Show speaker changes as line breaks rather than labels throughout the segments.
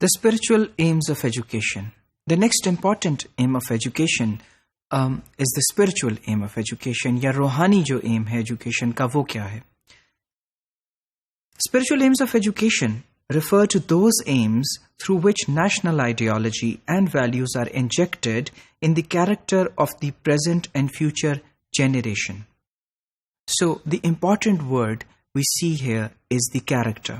The spiritual aims of education. The next important aim of education is the spiritual aim of education, या रूहानी जो aim है education का वो क्या है? Spiritual aims of education refer to those aims through which national ideology and values are injected in the character of the present and future generation. So the important word we see here is the character.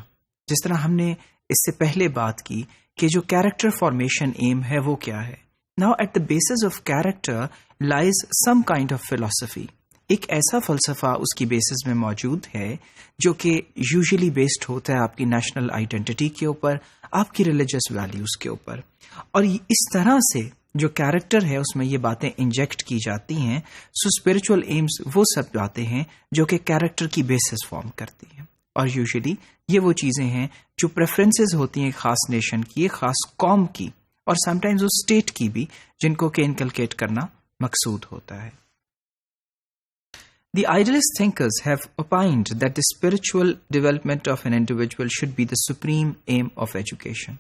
जिस तरह हमने इससे पहले बात की कि जो character formation aim है वो क्या है? Now at the basis of character lies some kind of philosophy. एक ऐसा फलसफा उसकी बेसिस में मौजूद है जो कि यूजुअली बेस्ड होता है आपकी नेशनल आइडेंटिटी के ऊपर, आपकी रिलीजियस वैल्यूज के ऊपर, और इस तरह से जो कैरेक्टर है उसमें ये बातें इंजेक्ट की जाती हैं. सो स्पिरिचुअल एम्स वो सब बातें हैं जो कि कैरेक्टर की बेसिस फॉर्म करती हैं, और यूजुअली ये वो चीज़ें हैं जो प्रेफरेंसेस होती हैं खास नेशन की, एक खास कौम की, और समटाइम्स उस स्टेट की भी, जिनको कि इनकलकेट करना मकसूद होता है. The idealist thinkers have opined that the spiritual development of an individual should be the supreme aim of education.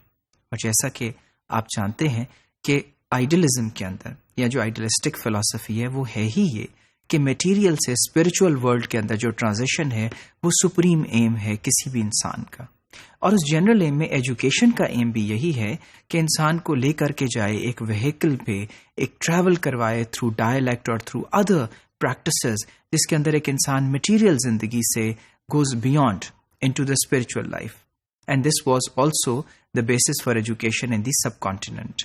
और जैसा कि आप जानते हैं कि आइडियलिज्म के अंदर या जो आइडियलिस्टिक फिलॉसफी है वो है ही ये कि मटेरियल से स्पिरिचुअल वर्ल्ड के अंदर जो ट्रांजिशन है वो सुप्रीम एम है किसी भी इंसान का. और उस जनरल एम में एजुकेशन का एम भी यही है कि इंसान को लेकर के जाए एक व्हीकल पे, एक ट्रैवल करवाए थ्रू डायलेक्ट और थ्रू अदर प्रैक्टिसेस, जिसके अंदर एक इंसान मटीरियल जिंदगी से goes beyond into the spiritual life. And this was also the basis for education in the subcontinent.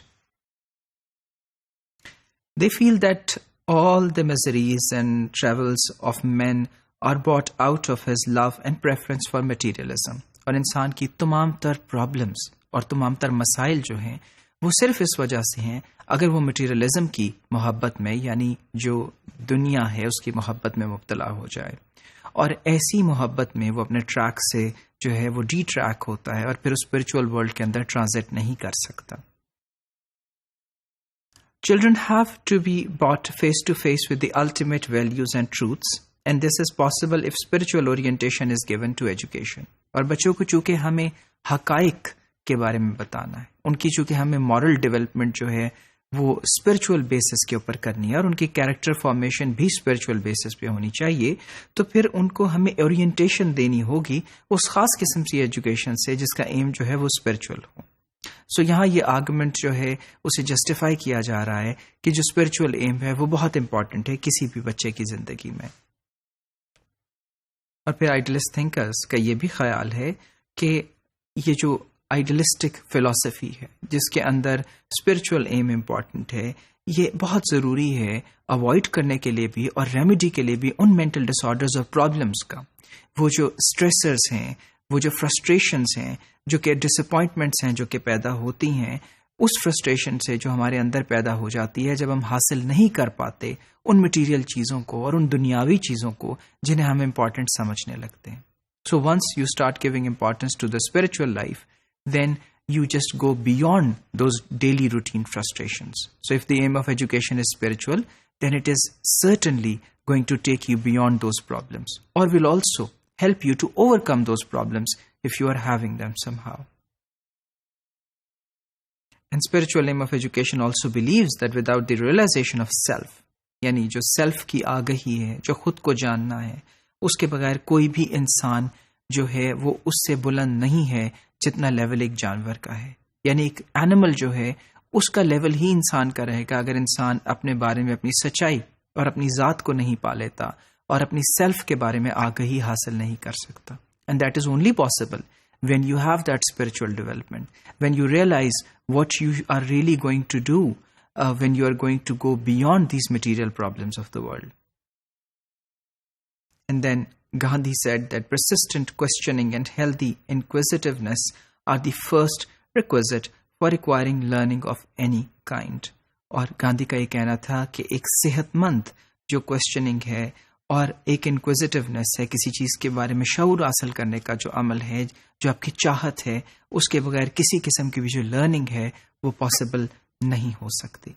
They feel that all the miseries and travels of men are brought out of his love and preference for materialism. और इंसान की तमाम तर problems और तमाम तर मसाइल जो हैं वो सिर्फ इस वजह से हैं अगर वो मटीरियलिज्म की मोहब्बत में, यानी जो दुनिया है उसकी मोहब्बत में मुब्तला हो जाए, और ऐसी मोहब्बत में वो अपने ट्रैक से जो है वो डी ट्रैक होता है और फिर उस स्पिरिचुअल वर्ल्ड के अंदर ट्रांजिट नहीं कर सकता. Children have to be brought face to face with the ultimate values and truths, and this is possible if spiritual orientation is given to education. और बच्चों को चूँकि हमें हकाइक के बारे में बताना है, उनकी चूँकि हमें मॉरल डेवलपमेंट जो है वो स्पिरिचुअल बेसिस के ऊपर करनी है और उनकी कैरेक्टर फॉर्मेशन भी स्पिरिचुअल बेसिस पे होनी चाहिए, तो फिर उनको हमें ओरिएंटेशन देनी होगी उस खास किस्म की एजुकेशन से जिसका एम जो है वो स्पिरिचुअल हो. सो यहाँ ये आर्गुमेंट जो है उसे जस्टिफाई किया जा रहा है कि जो स्पिरिचुअल एम है वो बहुत इंपॉर्टेंट है किसी भी बच्चे की जिंदगी में. और फिर आइडियलिस्ट थिंकर्स का ये भी ख्याल है कि ये जो आइडियलिस्टिक फिलॉसफी है जिसके अंदर स्पिरिचुअल एम इंपॉर्टेंट है, ये बहुत ज़रूरी है अवॉइड करने के लिए भी और रेमेडी के लिए भी उन मेंटल डिसऑर्डर्स और प्रॉब्लम्स का. वो जो स्ट्रेसर्स हैं, वो जो फ्रस्ट्रेशंस हैं, जो कि डिसअपॉइंटमेंट्स हैं जो कि पैदा होती हैं, उस फ्रस्ट्रेशन से जो हमारे अंदर पैदा हो जाती है जब हम हासिल नहीं कर पाते उन मटेरियल चीज़ों को और उन दुनियावी चीज़ों को जिन्हें हम इम्पॉर्टेंट समझने लगते हैं. So once you start giving importance to the spiritual life, then you just go beyond those daily routine frustrations. So if the aim of education is spiritual, then it is certainly going to take you beyond those problems, or will also help you to overcome those problems if you are having them somehow. And spiritual aim of education also believes that without the realization of self, यानी जो self की आगही है, जो खुद को जानना है, उसके बगैर कोई भी इंसान जो है वो उससे बुलंद नहीं है जितना लेवल एक जानवर का है. यानी एक एनिमल जो है उसका लेवल ही इंसान का रहेगा अगर इंसान अपने बारे में अपनी सच्चाई और अपनी ज़ात को नहीं पा लेता और अपनी सेल्फ के बारे में आगाही हासिल नहीं कर सकता. And that is only possible when you have that spiritual development, when you realize what you are really going to do, when you are going to go beyond these material problems of the world. And then Gandhi said that persistent questioning and healthy inquisitiveness are the first requisite for acquiring learning of any kind. और गांधी का ये कहना था कि एक सेहतमंद जो questioning है और एक इंक्विजिटिवनेस है, किसी चीज़ के बारे में शऊर हासिल करने का जो अमल है, जो आपकी चाहत है, उसके बगैर किसी किस्म की भी जो लर्निंग है वो पॉसिबल नहीं हो सकती.